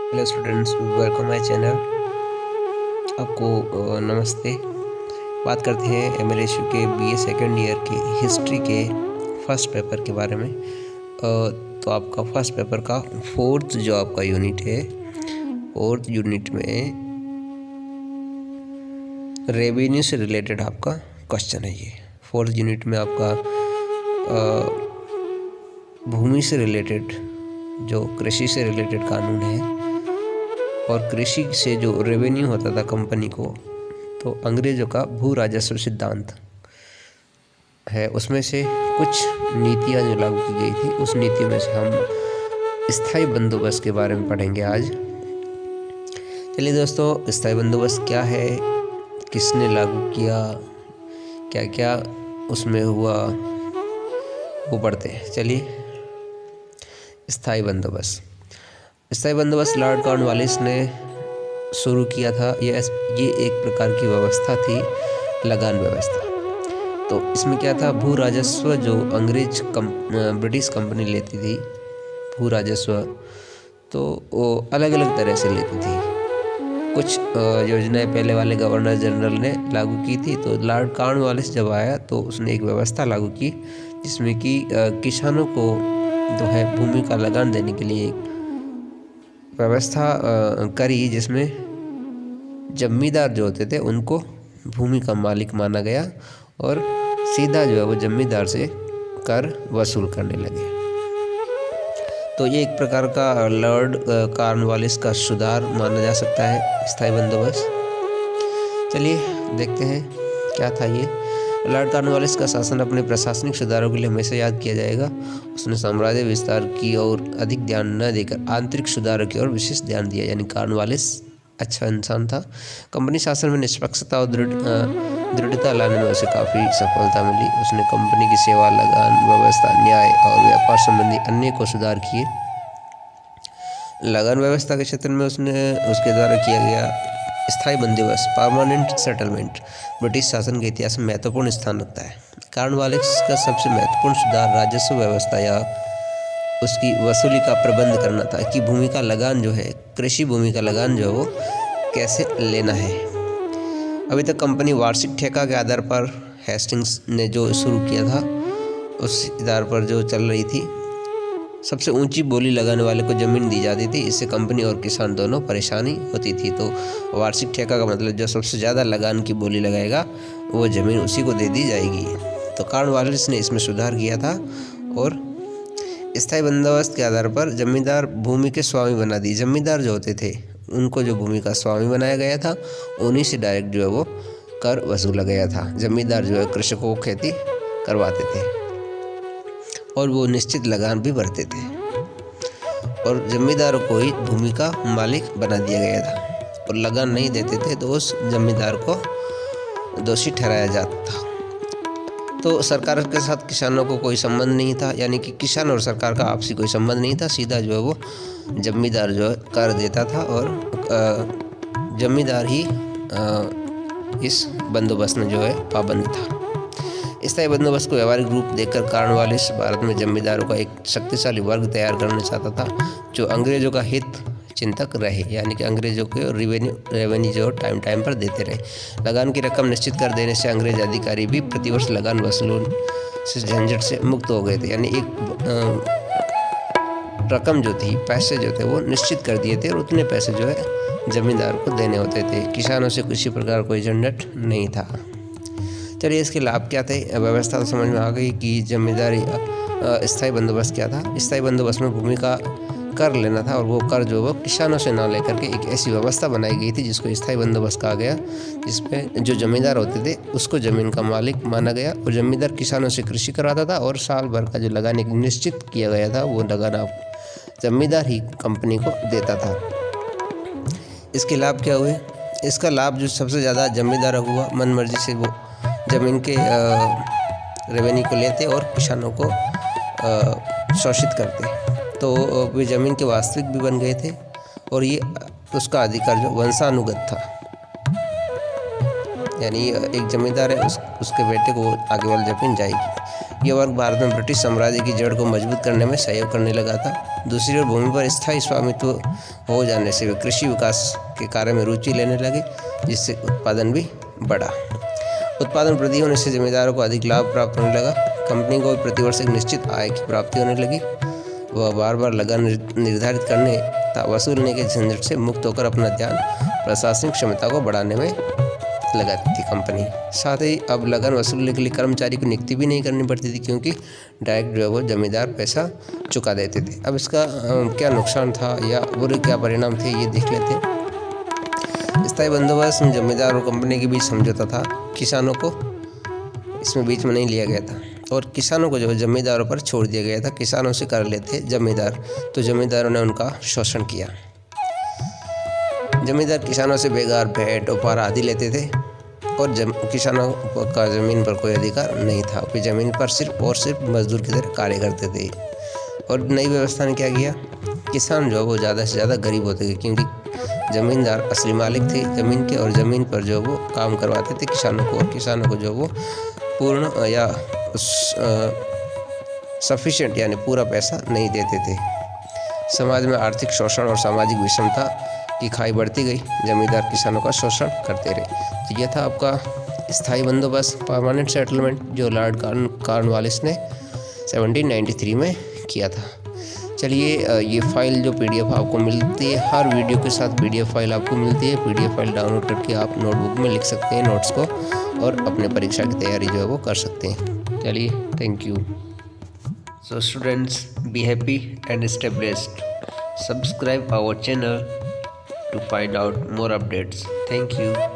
Hello students, welcome my channel. आपको नमस्ते। बात करते हैं एमएलएसयू के बीए सेकेंड ईयर के हिस्ट्री के फर्स्ट पेपर के बारे में। तो आपका फर्स्ट पेपर का फोर्थ जो आपका यूनिट है, फोर्थ यूनिट में रेवेन्यू से रिलेटेड आपका क्वेश्चन है। ये फोर्थ यूनिट में आपका भूमि से रिलेटेड, जो कृषि से रिलेटेड कानून है और कृषि से जो रेवेन्यू होता था कंपनी को, तो अंग्रेज़ों का भू राजस्व सिद्धांत है, उसमें से कुछ नीतियाँ जो लागू की गई थी, उस नीतियों में से हम स्थायी बंदोबस्त के बारे में पढ़ेंगे आज। चलिए दोस्तों, स्थायी बंदोबस्त क्या है, किसने लागू किया, क्या क्या उसमें हुआ, वो पढ़ते हैं। चलिए, स्थायी बंदोबस्त लॉर्ड कॉर्नवालिस ने शुरू किया था। ये एक प्रकार की व्यवस्था थी, लगान व्यवस्था। तो इसमें क्या था, भू राजस्व जो ब्रिटिश कंपनी लेती थी, भू राजस्व, तो वो अलग अलग तरह से लेती थी। कुछ योजनाएं पहले वाले गवर्नर जनरल ने लागू की थी। तो लॉर्ड कॉर्नवालिस जब आया तो उसने एक व्यवस्था लागू की, जिसमें कि किसानों को जो है भूमि का लगान देने के लिए एक व्यवस्था करी, जिसमें जमींदार जो होते थे उनको भूमि का मालिक माना गया और सीधा जो है वो जमींदार से कर वसूल करने लगे। तो ये एक प्रकार का लॉर्ड कॉर्नवालिस का सुधार माना जा सकता है, स्थायी बंदोबस्त। चलिए देखते हैं क्या था ये। लॉर्ड कॉर्नवालिस का शासन अपने प्रशासनिक सुधारों के लिए हमेशा याद किया जाएगा। उसने साम्राज्य विस्तार की और अधिक ध्यान न देकर आंतरिक सुधारों की ओर विशेष ध्यान दिया। यानी कॉर्नवालिस अच्छा इंसान था। कंपनी शासन में निष्पक्षता और दृढ़ता लाने में उसे काफ़ी सफलता मिली। उसने कंपनी की सेवा, लगान व्यवस्था, न्याय और व्यापार संबंधी अनेकों सुधार किए। लगान व्यवस्था के क्षेत्र में उसके द्वारा किया गया स्थायी बंदोबस्त, परमानेंट सेटलमेंट, ब्रिटिश शासन के इतिहास में महत्वपूर्ण स्थान रखता है। कॉर्नवालिस का सबसे महत्वपूर्ण सुधार राजस्व व्यवस्था या उसकी वसूली का प्रबंध करना था, कि भूमि का लगान जो है, कृषि भूमि का लगान जो है वो कैसे लेना है। अभी तक कंपनी वार्षिक ठेका के आधार पर, हेस्टिंग्स ने जो शुरू किया था उस आधार पर जो चल रही थी, सबसे ऊंची बोली लगाने वाले को ज़मीन दी जाती थी। इससे कंपनी और किसान दोनों परेशानी होती थी। तो वार्षिक ठेका का मतलब जो सबसे ज़्यादा लगान की बोली लगाएगा वो ज़मीन उसी को दे दी जाएगी। तो कॉर्नवालिस ने इसमें सुधार किया था और स्थायी बंदोबस्त के आधार पर जमींदार भूमि के स्वामी बना दी। जमींदार जो होते थे उनको जो भूमि का स्वामी बनाया गया था, उन्हीं से डायरेक्ट जो है वो कर वसूला गया था। जमींदार जो है कृषकों को खेती करवाते थे और वो निश्चित लगान भी भरते थे, और जमींदारों को ही भूमि का मालिक बना दिया गया था। और लगान नहीं देते थे तो उस जमींदार को दोषी ठहराया जाता था। तो सरकार के साथ किसानों को कोई संबंध नहीं था, यानी कि किसान और सरकार का आपसी कोई संबंध नहीं था। सीधा जो है वो जमींदार जो है कर देता था और जमींदार ही इस बंदोबस्त में जो है पाबंद था। स्थायी बंदोबस्त को व्यवहारिक रूप देकर कॉर्नवालिस भारत में जमींदारों का एक शक्तिशाली वर्ग तैयार करना चाहता था, जो अंग्रेजों का हित चिंतक रहे। यानी कि अंग्रेजों को रेवेन्यू जो टाइम पर देते रहे। लगान की रकम निश्चित कर देने से अंग्रेज अधिकारी भी प्रतिवर्ष लगान वसूल से झंझट से मुक्त हो गए थे। यानी एक रकम जो थी, पैसे जो थे वो निश्चित कर दिए थे और उतने पैसे जो है जमींदार को देने होते थे। किसानों से किसी प्रकार कोई झंझट नहीं था। चलिए, इसके लाभ क्या थे। व्यवस्था तो समझ में आ गई कि जमींदारी। स्थायी बंदोबस्त क्या था। स्थायी बंदोबस्त में भूमि का कर लेना था, और वो कर जो वो किसानों से ना लेकर के एक ऐसी व्यवस्था बनाई गई थी जिसको स्थायी बंदोबस्त कहा गया, जिसमें जो जमींदार होते थे उसको ज़मीन का मालिक माना गया और जमींदार किसानों से कृषि कराता था, और साल भर का जो लगान निश्चित किया गया था वो लगान जमींदार ही कंपनी को देता था। इसके लाभ क्या हुए। इसका लाभ जो सबसे ज़्यादा जमींदार हुआ, मन मर्जी से वो ज़मीन के रेवेन्यू को लेते और किसानों को शोषित करते। तो वे ज़मीन के वास्तविक भी बन गए थे, और ये उसका अधिकार जो वंशानुगत था। यानी एक जमींदार है, उसके बेटे को आगे वाली ज़मीन जाएगी। यह वर्ग भारत में ब्रिटिश साम्राज्य की जड़ को मजबूत करने में सहयोग करने लगा था। दूसरी ओर भूमि पर स्थायी स्वामित्व हो जाने से वे कृषि विकास के कार्य में रुचि लेने लगे, जिससे उत्पादन भी बढ़ा। उत्पादन वृद्धि होने से जमींदारों को अधिक लाभ प्राप्त होने लगा। कंपनी को प्रतिवर्ष एक निश्चित आय की प्राप्ति होने लगी। वह बार बार लगान निर्धारित करने तथा वसूलने के झंझट से मुक्त होकर अपना ध्यान प्रशासनिक क्षमता को बढ़ाने में लगाती थी कंपनी। साथ ही अब लगान वसूलने के लिए कर्मचारी को नियुक्ति भी नहीं करनी पड़ती थी, क्योंकि डायरेक्ट जो है वो जमींदार पैसा चुका देते थे। अब इसका क्या नुकसान था या बुरे क्या परिणाम थे, ये देख लेते हैं। स्थायी बंदोबस्त जमींदार और कंपनी के बीच समझौता था। किसानों को इसमें बीच में नहीं लिया गया था और किसानों को जो है जमींदारों पर छोड़ दिया गया था। किसानों से कर लेते जमींदार, तो जमींदारों ने उनका शोषण किया। जमींदार किसानों से बेगार, भेंट, उपहार आदि लेते थे और किसानों का ज़मीन पर कोई अधिकार नहीं था। वे ज़मीन पर सिर्फ और सिर्फ मजदूर की तरह कार्य करते थे। और नई व्यवस्था ने क्या किया, किसान जो है वो ज़्यादा से ज़्यादा गरीब होते गए, क्योंकि ज़मींदार असली मालिक थे ज़मीन के और ज़मीन पर जो वो काम करवाते थे किसानों को, और किसानों को जो वो पूर्ण या सफिशिएंट यानी पूरा पैसा नहीं देते थे। समाज में आर्थिक शोषण और सामाजिक विषमता की खाई बढ़ती गई। जमींदार किसानों का शोषण करते रहे। तो यह था आपका स्थायी बंदोबस्त, परमानेंट सेटलमेंट, जो लॉर्ड कॉर्नवालिस ने 1793 में किया था। चलिए, ये फाइल जो PDF आपको मिलती है, हर वीडियो के साथ PDF फाइल आपको मिलती है। PDF फाइल डाउनलोड करके आप नोटबुक में लिख सकते हैं नोट्स को, और अपने परीक्षा की तैयारी जो है वो कर सकते हैं। चलिए, thank you. So students, be happy and stay blessed. Subscribe our channel to find out more updates. Thank you.